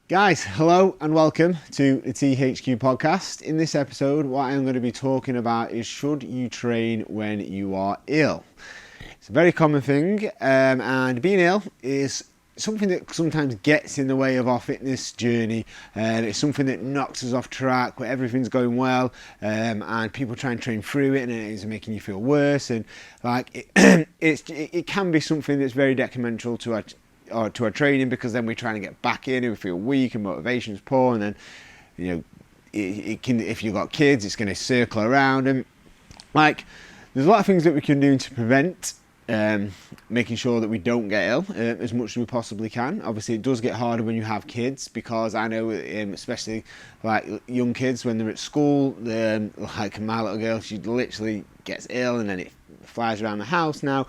Guys, hello and welcome to the THQ podcast. In this episode, what I'm going to be talking about is should you train when you are ill? It's a very common thing, and being ill is something that sometimes gets in the way of our fitness journey. It's something that knocks us off track where everything's going well, and people try and train through it, and it is making you feel worse. And it can be something that's very detrimental to our training, because then we're trying to get back in and we feel weak and motivation's poor, and then it can, if you've got kids, it's going to circle around. And there's a lot of things that we can do to prevent making sure that we don't get ill as much as we possibly can. Obviously it does get harder when you have kids, because I know especially like young kids when they're at school, like my little girl, she literally gets ill and then it flies around the house. Now,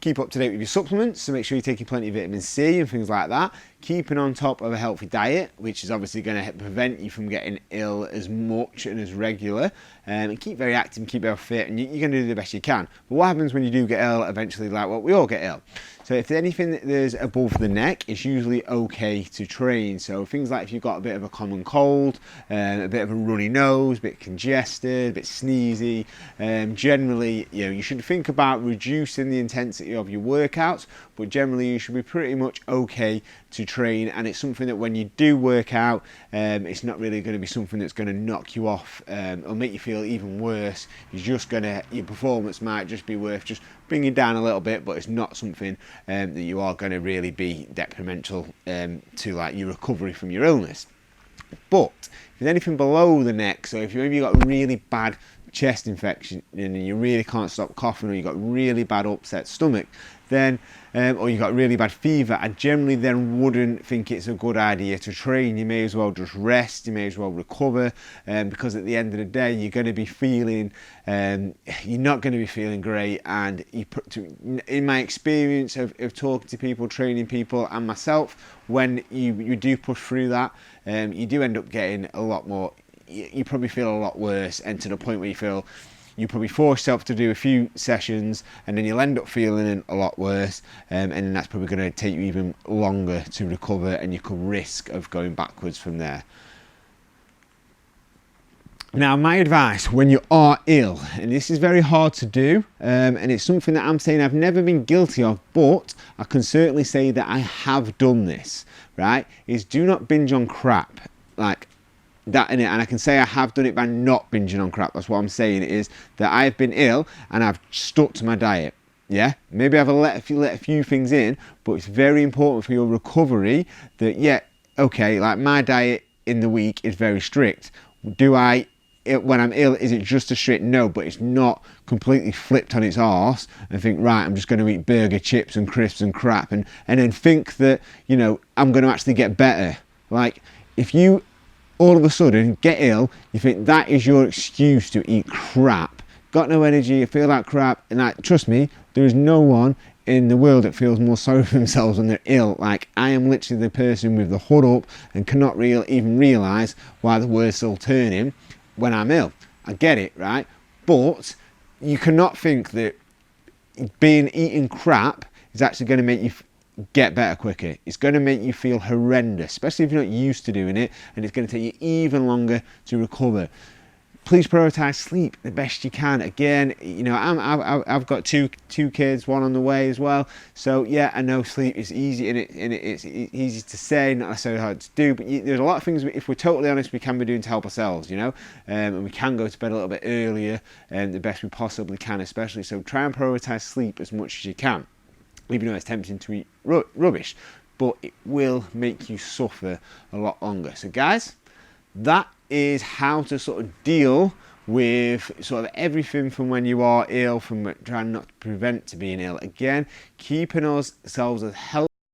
keep up to date with your supplements, so make sure you're taking plenty of vitamin C and things like that. Keeping on top of a healthy diet, which is obviously going to prevent you from getting ill as much and as regular. And keep very active and keep very fit, and you're going to do the best you can. But what happens when you do get ill eventually? We all get ill. So if there's anything that there's above the neck, it's usually okay to train. So things like if you've got a bit of a common cold, a bit of a runny nose, a bit congested, a bit sneezy, generally, you should think about reducing the intensity of your workouts, but generally you should be pretty much okay to train. And it's something that when you do work out, it's not really going to be something that's going to knock you off or make you feel even worse. Your performance might just be worth just bringing down a little bit, but it's not something that you are going to really be detrimental to like your recovery from your illness. But if there's anything below the neck, so if you've got a really bad chest infection and you really can't stop coughing, or you've got really bad upset stomach, then or you've got really bad fever, I generally then wouldn't think it's a good idea to train. You may as well just rest, you may as well recover, because at the end of the day you're going to be feeling you're not going to be feeling great. And in my experience of talking to people, training people and myself, when you do push through that, you do end up getting a lot more, you probably feel a lot worse, and to the point where you probably force yourself to do a few sessions and then you'll end up feeling a lot worse, and then that's probably going to take you even longer to recover, and you could risk of going backwards from there. Now, my advice when you are ill, and this is very hard to do, and it's something that I'm saying I've never been guilty of, but I can certainly say that I have done this, right, is do not binge on crap. Like that in it, and I can say I have done it by not binging on crap. That's what I'm saying, is that I've been ill and I've stuck to my diet. Yeah, maybe I've let a few things in, but it's very important for your recovery that like my diet in the week is very strict. When I'm ill, is it just as strict? No, but it's not completely flipped on its arse and think, right, I'm just going to eat burger, chips and crisps and crap, and then think that I'm going to actually get better. Like, if you all of a sudden get ill, you think that is your excuse to eat crap, got no energy, you feel like crap, and trust me, there is no one in the world that feels more sorry for themselves when they're ill. Like, I am literally the person with the hood up and cannot even realise why the world's still turning when I'm ill. I get it, right? But you cannot think that eating crap is actually going to make you get better quicker. It's going to make you feel horrendous, especially if you're not used to doing it, and it's going to take you even longer to recover. Please prioritize sleep the best you can. Again, I've got two kids, one on the way as well. So yeah, I know sleep is easy, and it's easy to say, not necessarily hard to do. But there's a lot of things, if we're totally honest, we can be doing to help ourselves. And we can go to bed a little bit earlier, the best we possibly can, especially. So try and prioritize sleep as much as you can, even though it's tempting to eat rubbish, but it will make you suffer a lot longer. So guys, that is how to sort of deal with sort of everything from when you are ill, from trying not to prevent to being ill. Again, keeping ourselves as healthy